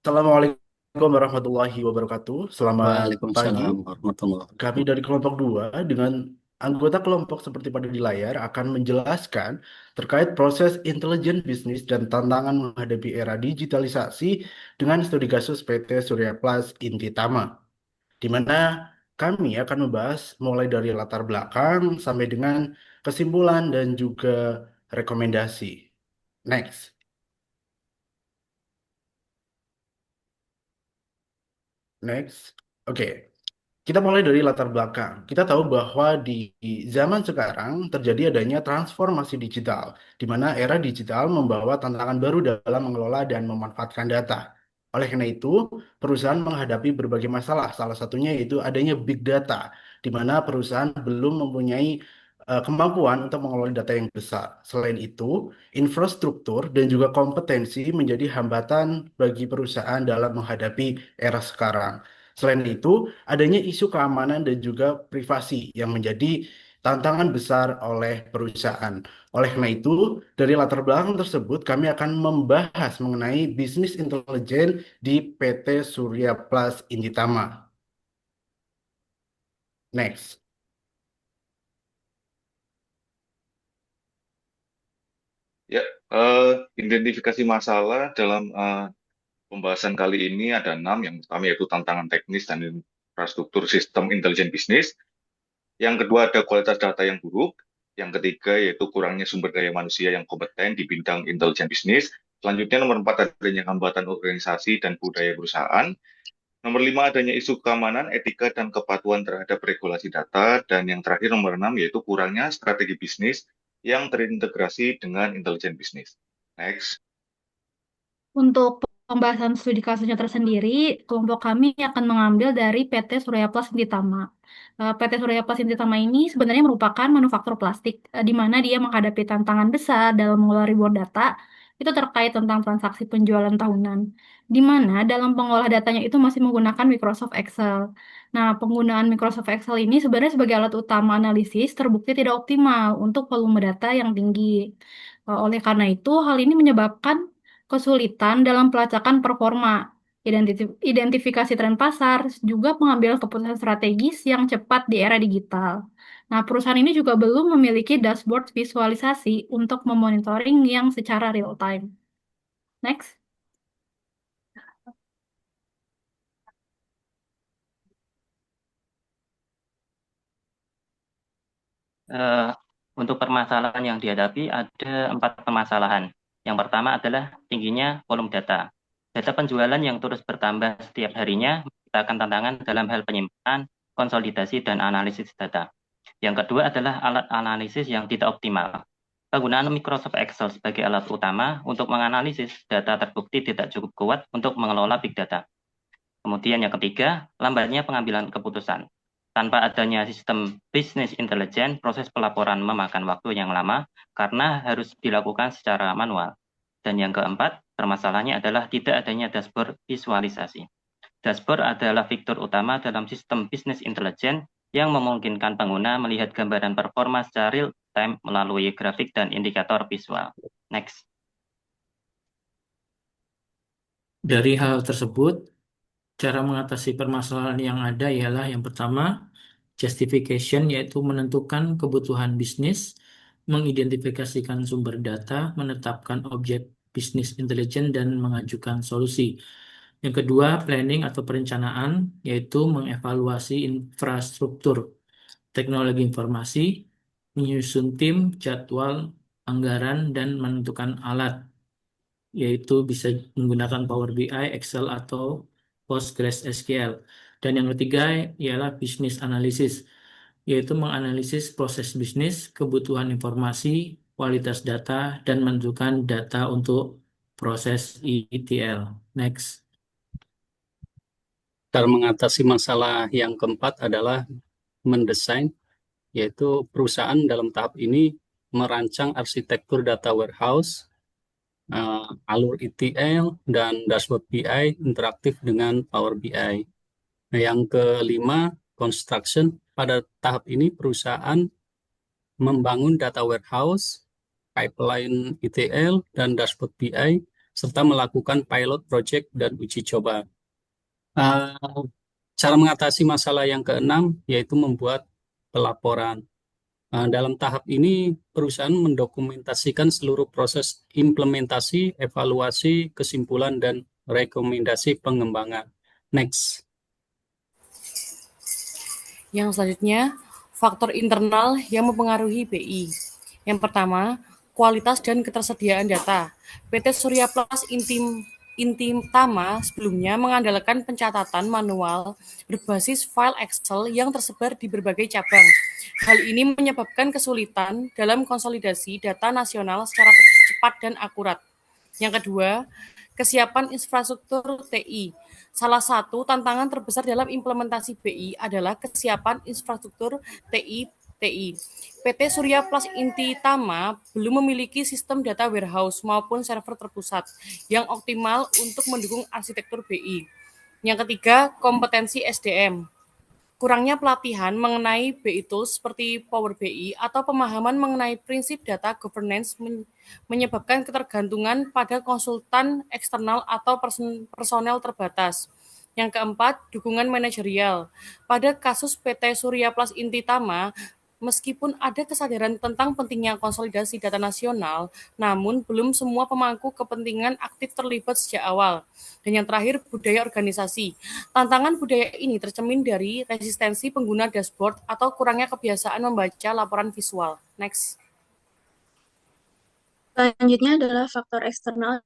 Assalamualaikum warahmatullahi wabarakatuh. Selamat pagi. Waalaikumsalam warahmatullahi Kami wabarakatuh. dari kelompok 2 dengan anggota kelompok seperti pada di layar akan menjelaskan terkait proses intelijen bisnis dan tantangan menghadapi era digitalisasi dengan studi kasus PT Surya Plus Inti Tama, di mana kami akan membahas mulai dari latar belakang sampai dengan kesimpulan dan juga rekomendasi. Next. Next. Oke. Kita mulai dari latar belakang. Kita tahu bahwa di zaman sekarang terjadi adanya transformasi digital, di mana era digital membawa tantangan baru dalam mengelola dan memanfaatkan data. Oleh karena itu, perusahaan menghadapi berbagai masalah. Salah satunya yaitu adanya big data, di mana perusahaan belum mempunyai kemampuan untuk mengelola data yang besar. Selain itu, infrastruktur dan juga kompetensi menjadi hambatan bagi perusahaan dalam menghadapi era sekarang. Selain itu, adanya isu keamanan dan juga privasi yang menjadi tantangan besar oleh perusahaan. Oleh karena itu, dari latar belakang tersebut, kami akan membahas mengenai bisnis intelijen di PT Surya Plus Inditama. Next. Ya, identifikasi masalah dalam pembahasan kali ini ada enam. Yang pertama yaitu tantangan teknis dan infrastruktur sistem intelijen bisnis. Yang kedua ada kualitas data yang buruk. Yang ketiga yaitu kurangnya sumber daya manusia yang kompeten di bidang intelijen bisnis. Selanjutnya nomor empat adanya hambatan organisasi dan budaya perusahaan. Nomor lima adanya isu keamanan, etika, dan kepatuhan terhadap regulasi data. Dan yang terakhir nomor enam yaitu kurangnya strategi bisnis yang terintegrasi dengan intelijen bisnis. Next. Untuk pembahasan studi kasusnya tersendiri, kelompok kami akan mengambil dari PT Surya Plas Intitama. PT Surya Plas Intitama ini sebenarnya merupakan manufaktur plastik, di mana dia menghadapi tantangan besar dalam mengelola ribuan data, itu terkait tentang transaksi penjualan tahunan, di mana dalam pengolah datanya itu masih menggunakan Microsoft Excel. Nah, penggunaan Microsoft Excel ini sebenarnya sebagai alat utama analisis terbukti tidak optimal untuk volume data yang tinggi. Oleh karena itu, hal ini menyebabkan kesulitan dalam pelacakan performa, identifikasi tren pasar, juga pengambilan keputusan strategis yang cepat di era digital. Nah, perusahaan ini juga belum memiliki dashboard visualisasi untuk memonitoring yang secara real time. Next. Eh, untuk permasalahan yang dihadapi ada 4 permasalahan. Yang pertama adalah tingginya volume data. Data penjualan yang terus bertambah setiap harinya menciptakan tantangan dalam hal penyimpanan, konsolidasi, dan analisis data. Yang kedua adalah alat analisis yang tidak optimal. Penggunaan Microsoft Excel sebagai alat utama untuk menganalisis data terbukti tidak cukup kuat untuk mengelola big data. Kemudian yang ketiga, lambatnya pengambilan keputusan. Tanpa adanya sistem bisnis intelijen, proses pelaporan memakan waktu yang lama karena harus dilakukan secara manual. Dan yang keempat, permasalahannya adalah tidak adanya dashboard visualisasi. Dashboard adalah fitur utama dalam sistem bisnis intelijen yang memungkinkan pengguna melihat gambaran performa secara real time melalui grafik dan indikator visual. Next. Dari hal tersebut, cara mengatasi permasalahan yang ada ialah yang pertama, justification, yaitu menentukan kebutuhan bisnis, mengidentifikasikan sumber data, menetapkan objek bisnis intelijen, dan mengajukan solusi. Yang kedua, planning atau perencanaan, yaitu mengevaluasi infrastruktur teknologi informasi, menyusun tim, jadwal, anggaran, dan menentukan alat, yaitu bisa menggunakan Power BI, Excel, atau PostgreSQL. Dan yang ketiga ialah business analysis, yaitu menganalisis proses bisnis, kebutuhan informasi, kualitas data, dan menentukan data untuk proses ETL. Next. Cara mengatasi masalah yang keempat adalah mendesain, yaitu perusahaan dalam tahap ini merancang arsitektur data warehouse, alur ETL, dan dashboard BI interaktif dengan Power BI. Nah, yang kelima, construction. Pada tahap ini perusahaan membangun data warehouse, pipeline ETL, dan dashboard BI serta melakukan pilot project dan uji coba. Uh, Cara mengatasi masalah yang keenam yaitu membuat pelaporan. Dalam tahap ini, perusahaan mendokumentasikan seluruh proses implementasi, evaluasi, kesimpulan, dan rekomendasi pengembangan. Next. Yang selanjutnya, faktor internal yang mempengaruhi BI. Yang pertama, kualitas dan ketersediaan data. PT Surya Plus Intama sebelumnya mengandalkan pencatatan manual berbasis file Excel yang tersebar di berbagai cabang. Hal ini menyebabkan kesulitan dalam konsolidasi data nasional secara cepat dan akurat. Yang kedua, kesiapan infrastruktur TI. Salah satu tantangan terbesar dalam implementasi BI adalah kesiapan infrastruktur TI. PT Surya Plus Inti Tama belum memiliki sistem data warehouse maupun server terpusat yang optimal untuk mendukung arsitektur BI. Yang ketiga, kompetensi SDM. Kurangnya pelatihan mengenai BI tools seperti Power BI atau pemahaman mengenai prinsip data governance menyebabkan ketergantungan pada konsultan eksternal atau personel terbatas. Yang keempat, dukungan manajerial. Pada kasus PT Surya Plus Inti Tama, meskipun ada kesadaran tentang pentingnya konsolidasi data nasional, namun belum semua pemangku kepentingan aktif terlibat sejak awal. Dan yang terakhir, budaya organisasi. Tantangan budaya ini tercermin dari resistensi pengguna dashboard atau kurangnya kebiasaan membaca laporan visual. Next. Selanjutnya adalah faktor eksternal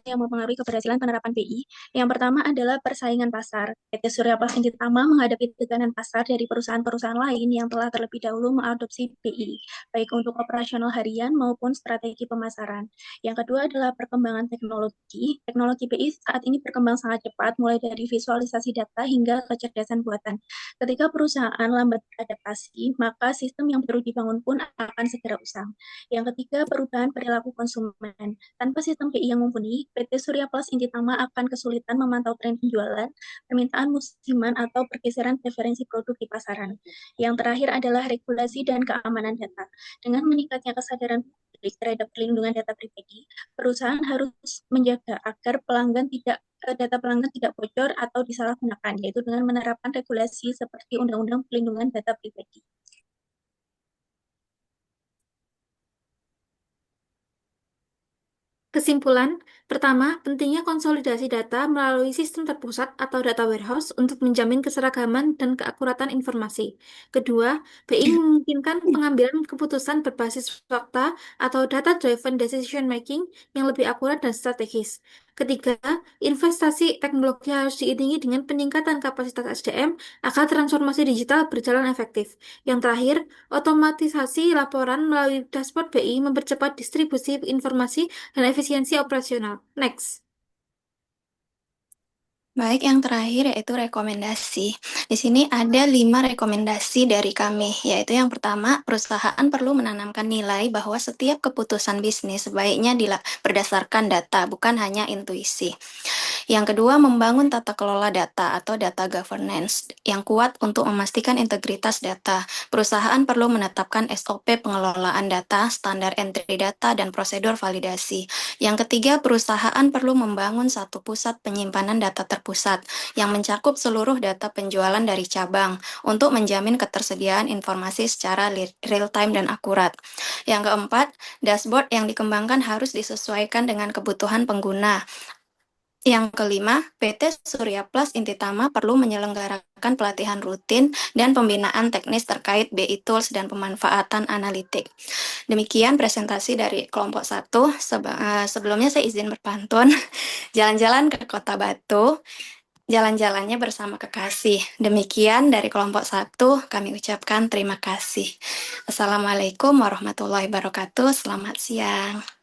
yang mempengaruhi keberhasilan penerapan BI. Yang pertama adalah persaingan pasar. PT Surya Plus Intama menghadapi tekanan pasar dari perusahaan-perusahaan lain yang telah terlebih dahulu mengadopsi BI, baik untuk operasional harian maupun strategi pemasaran. Yang kedua adalah perkembangan teknologi. Teknologi BI saat ini berkembang sangat cepat, mulai dari visualisasi data hingga kecerdasan buatan. Ketika perusahaan lambat beradaptasi, maka sistem yang baru dibangun pun akan segera usang. Yang ketiga, perubahan perilaku konsumen. Tanpa sistem BI yang mumpuni, PT Surya Plus Intama akan kesulitan memantau tren penjualan, permintaan musiman, atau pergeseran preferensi produk di pasaran. Yang terakhir adalah regulasi dan keamanan data. Dengan meningkatnya kesadaran publik terhadap perlindungan data pribadi, perusahaan harus menjaga agar data pelanggan tidak bocor atau disalahgunakan, yaitu dengan menerapkan regulasi seperti Undang-Undang Perlindungan Data Pribadi. Kesimpulan, pertama, pentingnya konsolidasi data melalui sistem terpusat atau data warehouse untuk menjamin keseragaman dan keakuratan informasi. Kedua, BI memungkinkan pengambilan keputusan berbasis fakta atau data-driven decision making yang lebih akurat dan strategis. Ketiga, investasi teknologi harus diiringi dengan peningkatan kapasitas SDM agar transformasi digital berjalan efektif. Yang terakhir, otomatisasi laporan melalui dashboard BI mempercepat distribusi informasi dan efisiensi operasional. Next. Baik, yang terakhir yaitu rekomendasi. Di sini ada 5 rekomendasi dari kami, yaitu yang pertama, perusahaan perlu menanamkan nilai bahwa setiap keputusan bisnis sebaiknya berdasarkan data, bukan hanya intuisi. Yang kedua, membangun tata kelola data atau data governance yang kuat untuk memastikan integritas data. Perusahaan perlu menetapkan SOP pengelolaan data, standar entry data, dan prosedur validasi. Yang ketiga, perusahaan perlu membangun satu pusat penyimpanan data terpusat yang mencakup seluruh data penjualan dari cabang untuk menjamin ketersediaan informasi secara real-time dan akurat. Yang keempat, dashboard yang dikembangkan harus disesuaikan dengan kebutuhan pengguna. Yang kelima, PT Surya Plus Intama perlu menyelenggarakan pelatihan rutin dan pembinaan teknis terkait BI Tools dan pemanfaatan analitik. Demikian presentasi dari kelompok 1. Sebelumnya saya izin berpantun. Jalan-jalan ke Kota Batu, jalan-jalannya bersama kekasih. Demikian dari kelompok 1, kami ucapkan terima kasih. Assalamualaikum warahmatullahi wabarakatuh. Selamat siang.